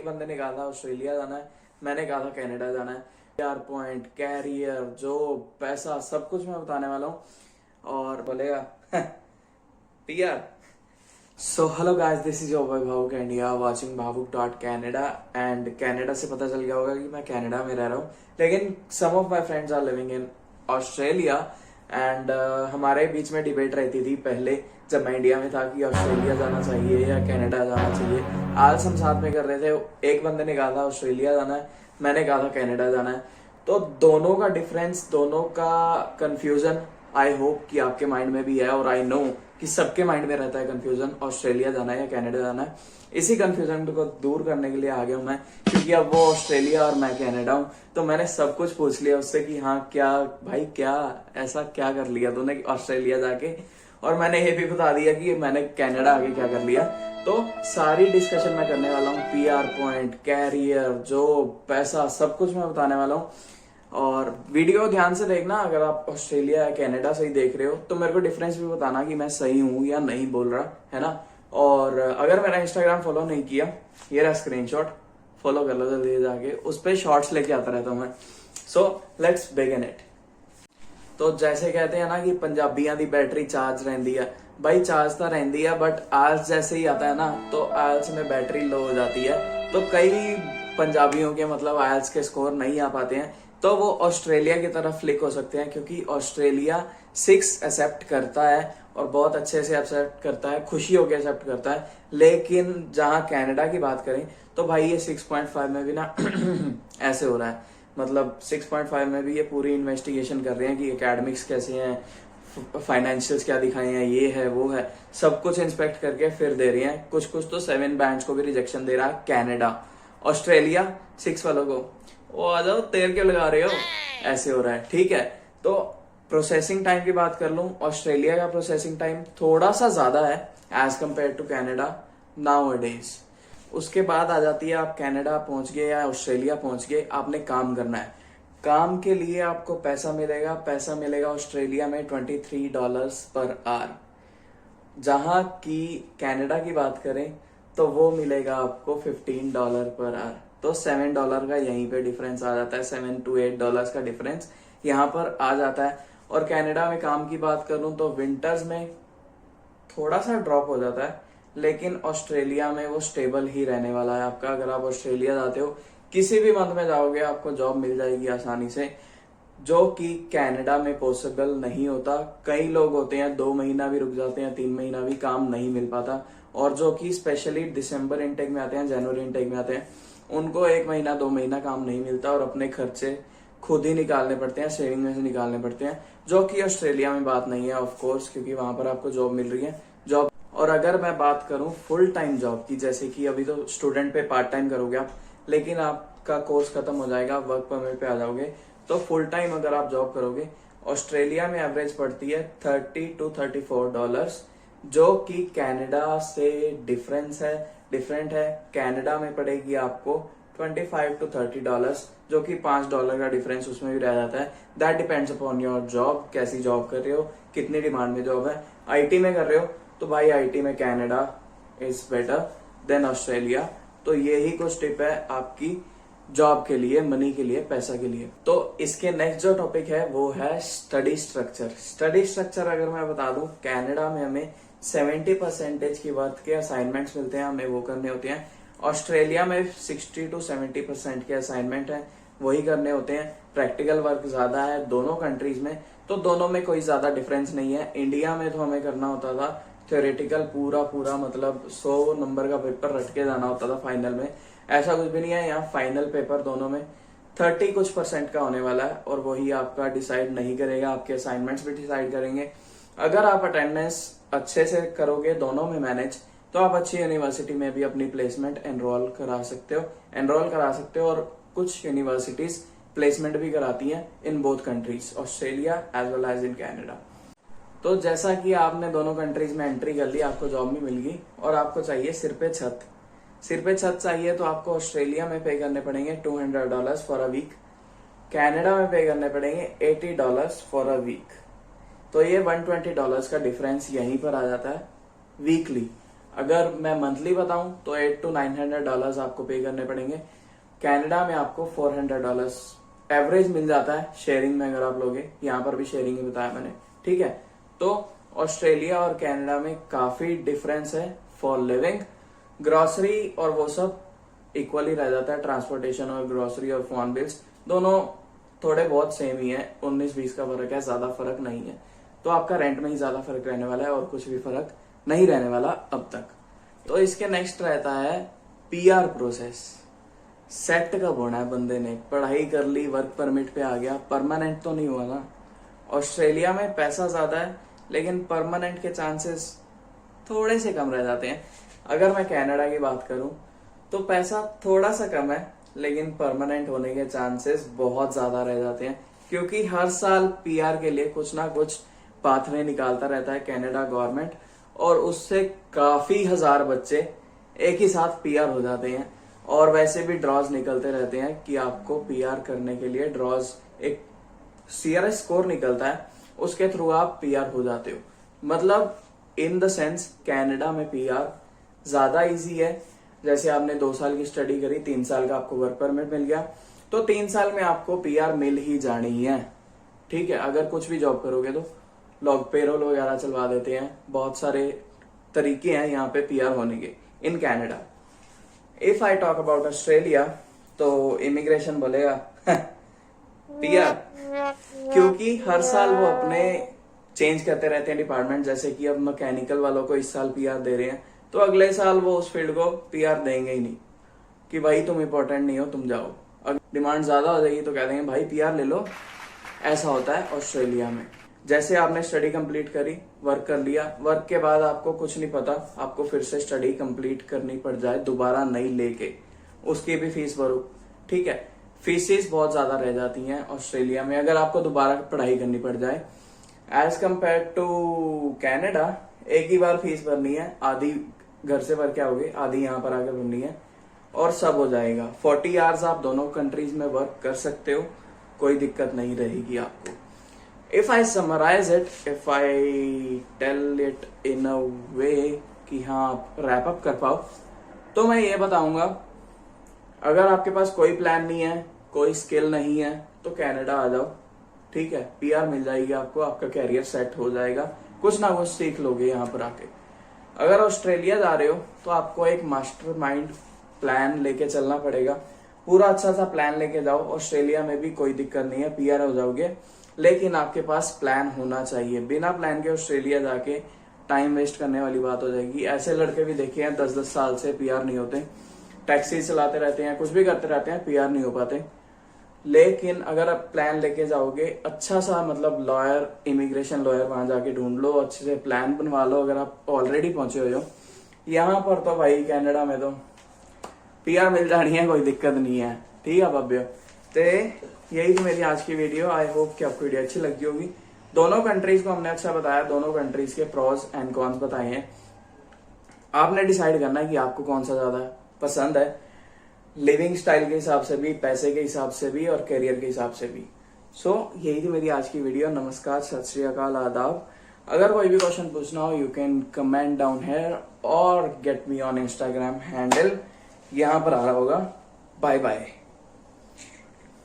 एक बंदे ने कहा था ऑस्ट्रेलिया जाना है, मैंने कहा था कनाडा जाना है। यार पॉइंट, कैरियर, जॉब, पैसा, सब कुछ मैं बताने वाला हूँ। और बोलेगा PR. So hello guys, this is your boy Bhavuk and you are watching भावुक.canada। एंड कनाडा से पता चल गया होगा कि मैं कनाडा में रह रहा हूँ, लेकिन some of my friends are living in Australia. And हमारे बीच में डिबेट रहती थी पहले, जब मैं इंडिया में था, कि ऑस्ट्रेलिया जाना चाहिए या कनाडा जाना चाहिए। आज हम साथ में कर रहे थे। एक बंदे ने कहा था ऑस्ट्रेलिया जाना है, मैंने कहा था कनाडा जाना है। तो दोनों का डिफरेंस, दोनों का कंफ्यूजन आई होप कि आपके माइंड में भी है, और आई नो कि सबके माइंड में रहता है कंफ्यूजन, ऑस्ट्रेलिया जाना है या कनाडा जाना है। इसी कंफ्यूजन को दूर करने के लिए आ गया हूं मैं, क्योंकि अब वो ऑस्ट्रेलिया और मैं कनाडा हूं। तो मैंने सब कुछ पूछ लिया उससे कि हाँ क्या भाई, क्या ऐसा क्या कर लिया तूने ऑस्ट्रेलिया जाके, और मैंने ये भी बता दिया कि मैंने कनाडा आके क्या कर लिया। तो सारी डिस्कशन मैं करने वाला हूँ, पीआर पॉइंट, कैरियर, जॉब, पैसा, सब कुछ मैं बताने वाला हूँ। और वीडियो ध्यान से देखना, अगर आप ऑस्ट्रेलिया या कनाडा से ही देख रहे हो तो मेरे को डिफरेंस भी बताना कि मैं सही हूं या नहीं बोल रहा, है ना। और अगर मेरा इंस्टाग्राम फॉलो नहीं किया, ये रहा स्क्रीनशॉट, फॉलो कर लो जल्दी जाके, उस पर शॉर्ट्स लेके आता रहता हूं मैं। So let's begin it. तो जैसे कहते हैं ना कि पंजाबियां दी बैटरी चार्ज रहती है, भाई चार्ज तो रहती है, बट आयल्स जैसे ही आता है ना तो आयल्स में बैटरी लो हो जाती है। तो कई पंजाबियों के मतलब आयल्स के स्कोर नहीं आ पाते हैं, तो वो ऑस्ट्रेलिया की तरफ फ्लिक हो सकते हैं, क्योंकि ऑस्ट्रेलिया 6 एक्सेप्ट करता है और बहुत अच्छे से एक्सेप्ट करता है, खुशी होकर एक्सेप्ट करता है। लेकिन जहां कनाडा की बात करें तो भाई ये 6.5 में भी ना ऐसे हो रहा है, मतलब 6.5 में भी ये पूरी इन्वेस्टिगेशन कर रहे हैं कि एकेडमिक्स कैसे हैं, फाइनेंशियल्स क्या दिखाए हैं, ये है वो है, सब कुछ इंस्पेक्ट करके फिर दे रहे हैं। कुछ कुछ तो 7 बैंड्स को भी रिजेक्शन दे रहा है कनाडा। ऑस्ट्रेलिया 6 वालों को वो आ जाओ, तेल क्यों लगा रहे हो, ऐसे हो रहा है। ठीक है, तो प्रोसेसिंग टाइम की बात कर लूं, ऑस्ट्रेलिया का प्रोसेसिंग टाइम थोड़ा सा ज्यादा है as compare to Canada nowadays. उसके बाद आ जाती है, आप कनाडा पहुंच गए या ऑस्ट्रेलिया पहुंच गए, आपने काम करना है। काम के लिए आपको पैसा मिलेगा, पैसा मिलेगा ऑस्ट्रेलिया में $23 पर आवर, जहां की कनाडा की बात करें तो वो मिलेगा आपको $15 पर आवर। तो $7 का यहीं पे डिफरेंस आ जाता है, $7 to $8 का डिफरेंस यहाँ पर आ जाता है। और कनाडा में काम की बात करूं तो विंटर्स में थोड़ा सा ड्रॉप हो जाता है, लेकिन ऑस्ट्रेलिया में वो स्टेबल ही रहने वाला है आपका। अगर आप ऑस्ट्रेलिया जाते हो, किसी भी मंथ में जाओगे, आपको जॉब मिल जाएगी आसानी से, जो कि कनाडा में पॉसिबल नहीं होता। कई लोग होते हैं 2 महीना भी रुक जाते हैं, 3 महीना भी काम नहीं मिल पाता, और जो कि स्पेशली दिसंबर इनटेक में आते हैं, जनवरी इनटेक में आते हैं, उनको 1 महीना 2 महीना काम नहीं मिलता और अपने खर्चे खुद ही निकालने पड़ते हैं, सेविंग में से निकालने पड़ते हैं, जो कि ऑस्ट्रेलिया में बात नहीं है ऑफ कोर्स, क्योंकि वहां पर आपको जॉब मिल रही है जॉब। और अगर मैं बात करूं फुल टाइम जॉब की, जैसे कि अभी तो स्टूडेंट पे पार्ट टाइम करोगे आप, लेकिन आपका कोर्स खत्म हो जाएगा, वर्क परमिट पे आ जाओगे, तो फुल टाइम अगर आप जॉब करोगे, ऑस्ट्रेलिया में एवरेज पड़ती है $30 to $34, जो कि कनाडा से डिफरेंट है। कनाडा में पड़ेगी आपको $25 to $30, जो कि $5 का डिफरेंस उसमें भी रह जाता है। That depends upon your job, कैसी जॉब कर रहे हो, कितनी डिमांड में जॉब है। आईटी में कर रहे हो तो भाई आईटी में Canada is better than Australia. तो यही कुछ टिप है आपकी जॉब के लिए, मनी के लिए, पैसा के लिए। तो इसके नेक्स्ट जो टॉपिक है वो है स्टडी स्ट्रक्चर। स्टडी स्ट्रक्चर अगर मैं बता दूं, कनाडा में हमें 70% की वर्थ के असाइनमेंट्स मिलते हैं, हमें वो करने होते हैं। ऑस्ट्रेलिया में 60 to 70% के असाइनमेंट हैं, वही करने होते हैं। प्रैक्टिकल वर्क ज्यादा है दोनों कंट्रीज में, तो दोनों में कोई ज्यादा डिफरेंस नहीं है। इंडिया में तो हमें करना होता था थ्योरेटिकल पूरा मतलब 100 नंबर का पेपर रट के जाना होता था फाइनल में। ऐसा कुछ भी नहीं है, यहाँ फाइनल पेपर दोनों में 30 कुछ % का होने वाला है, और वही आपका डिसाइड नहीं करेगा, आपके असाइनमेंट्स भी डिसाइड करेंगे। अगर आप अटेंडेंस अच्छे से करोगे दोनों में मैनेज, तो आप अच्छी यूनिवर्सिटी में भी अपनी प्लेसमेंट एनरोल करा सकते हो। और कुछ यूनिवर्सिटीज प्लेसमेंट भी कराती हैं in both countries, Australia as well as in Canada. तो जैसा कि आपने दोनों कंट्रीज में एंट्री कर ली, आपको जॉब भी मिल गई, और आपको चाहिए सिर पे छत चाहिए, तो आपको ऑस्ट्रेलिया में पे करने पड़ेंगे $200 फॉर अ वीक, कनाडा में पे करने पड़ेंगे $80 फॉर अ वीक। तो ये $120 का डिफरेंस यहीं पर आ जाता है वीकली। अगर मैं मंथली बताऊं तो $800 to $900 आपको पे करने पड़ेंगे। कनाडा में आपको $400 एवरेज मिल जाता है शेयरिंग में अगर आप लोगे, यहाँ पर भी शेयरिंग ही बताया मैंने, ठीक है। तो ऑस्ट्रेलिया और कनाडा में काफी डिफरेंस है फॉर लिविंग। ग्रोसरी और वो सब इक्वली रह जाता है, ट्रांसपोर्टेशन और ग्रोसरी और फोन बिल्स दोनों थोड़े बहुत सेम ही है, 19-20 का फर्क है, ज्यादा फर्क नहीं है। तो आपका रेंट में ही ज्यादा फर्क रहने वाला है और कुछ भी फर्क नहीं रहने वाला अब तक। तो इसके नेक्स्ट रहता है पीआर प्रोसेस। सेट कब होना है बंदे ने, पढ़ाई कर ली, वर्क परमिट पे आ गया, परमानेंट तो नहीं हुआ ना। ऑस्ट्रेलिया में पैसा ज्यादा है लेकिन परमानेंट के चांसेस थोड़े से कम रह जाते हैं। अगर मैं कनाडा की बात करूं तो पैसा थोड़ा सा कम है लेकिन परमानेंट होने के चांसेस बहुत ज्यादा रह जाते हैं, क्योंकि हर साल पीआर के लिए कुछ ना कुछ पाथवे निकालता रहता है कनाडा गवर्नमेंट, और उससे काफी हजार बच्चे एक ही साथ पीआर हो जाते हैं। और वैसे भी ड्रॉज निकलते रहते हैं कि आपको पीआर करने के लिए ड्रॉज एक सीआरएस स्कोर निकलता है, उसके थ्रू आप पीआर हो जाते हो। मतलब इन द सेंस कनाडा में पीआर ज्यादा इजी है। जैसे आपने 2 साल की स्टडी करी, 3 साल का आपको वर्क परमिट मिल गया, तो 3 साल में आपको पीआर मिल ही जानी है, ठीक है। अगर कुछ भी जॉब करोगे तो लोग पेरोल वगैरह चलवा देते हैं, बहुत सारे तरीके हैं यहाँ पे पीआर होने के in Canada. If I talk about Australia तो इमिग्रेशन बोलेगा पीआर, क्योंकि हर साल वो अपने चेंज करते रहते हैं डिपार्टमेंट। जैसे कि अब मैकेनिकल वालों को इस साल पीआर दे रहे हैं तो अगले साल वो उस फील्ड को पीआर देंगे ही नहीं कि भाई तुम इंपॉर्टेंट नहीं हो, तुम जाओ। अगर डिमांड ज्यादा हो जाएगी तो कह देंगे भाई पीआर ले लो। ऐसा होता है ऑस्ट्रेलिया में। जैसे आपने स्टडी कंप्लीट करी, वर्क कर लिया, वर्क के बाद आपको कुछ नहीं पता, आपको फिर से स्टडी कंप्लीट करनी पड़ जाए दोबारा नई लेके, उसकी भी फीस भरो, ठीक है। फीसेस बहुत ज्यादा रह जाती हैं ऑस्ट्रेलिया में अगर आपको दोबारा पढ़ाई करनी पड़ जाए। एज कम्पेयर टू कैनेडा एक ही बार फीस भरनी है, आधी घर से भर के आओगे, आधी यहाँ पर आकर भरनी है और सब हो जाएगा। 40 आवर्स आप दोनों कंट्रीज में वर्क कर सकते हो, कोई दिक्कत नहीं रहेगी आपको। If I summarise it, if I tell it in a way कि हाँ आप रैप अप कर पाओ, तो मैं ये बताऊंगा अगर आपके पास कोई प्लान नहीं है, कोई स्किल नहीं है, तो कनाडा आ जाओ, ठीक है। पीआर मिल जाएगी आपको, आपका कैरियर सेट हो जाएगा, कुछ ना कुछ सीख लोगे यहाँ पर आके। अगर ऑस्ट्रेलिया जा रहे हो तो आपको एक मास्टरमाइंड प्लान लेके चलना पड़ेगा, पूरा अच्छा सा प्लान लेके जाओ। ऑस्ट्रेलिया में भी कोई दिक्कत नहीं है, पीआर हो जाओगे, लेकिन आपके पास प्लान होना चाहिए। बिना प्लान के ऑस्ट्रेलिया जाके टाइम वेस्ट करने वाली बात हो जाएगी। ऐसे लड़के भी देखे हैं 10-10 साल से पीआर नहीं होते, टैक्सी चलाते रहते हैं, कुछ भी करते रहते हैं, पीआर नहीं हो पाते। लेकिन अगर आप प्लान लेके जाओगे, अच्छा सा मतलब लॉयर, इमिग्रेशन लॉयर वहां जाके ढूंढ लो, अच्छे से प्लान बनवा लो। अगर आप ऑलरेडी पहुंचे हुए हो यहाँ पर तो भाई कनाडा में तो पीआर मिल जानी है, कोई दिक्कत नहीं है, ठीक है भव्य। तो यही थी मेरी आज की वीडियो। आई होप कि आपको वीडियो अच्छी लगी होगी। दोनों कंट्रीज को हमने अच्छा बताया, दोनों कंट्रीज के प्रोज एंड कॉन्स बताए हैं। आपने डिसाइड करना है कि आपको कौन सा ज्यादा पसंद है, लिविंग स्टाइल के हिसाब से भी, पैसे के हिसाब से भी और करियर के हिसाब से भी। यही थी मेरी आज की वीडियो। नमस्कार, सत श्री अकाल, आदाब। अगर कोई भी क्वेश्चन पूछना हो you can comment down here और get me on Instagram handle, यहाँ पर आ रहा होगा। Bye bye.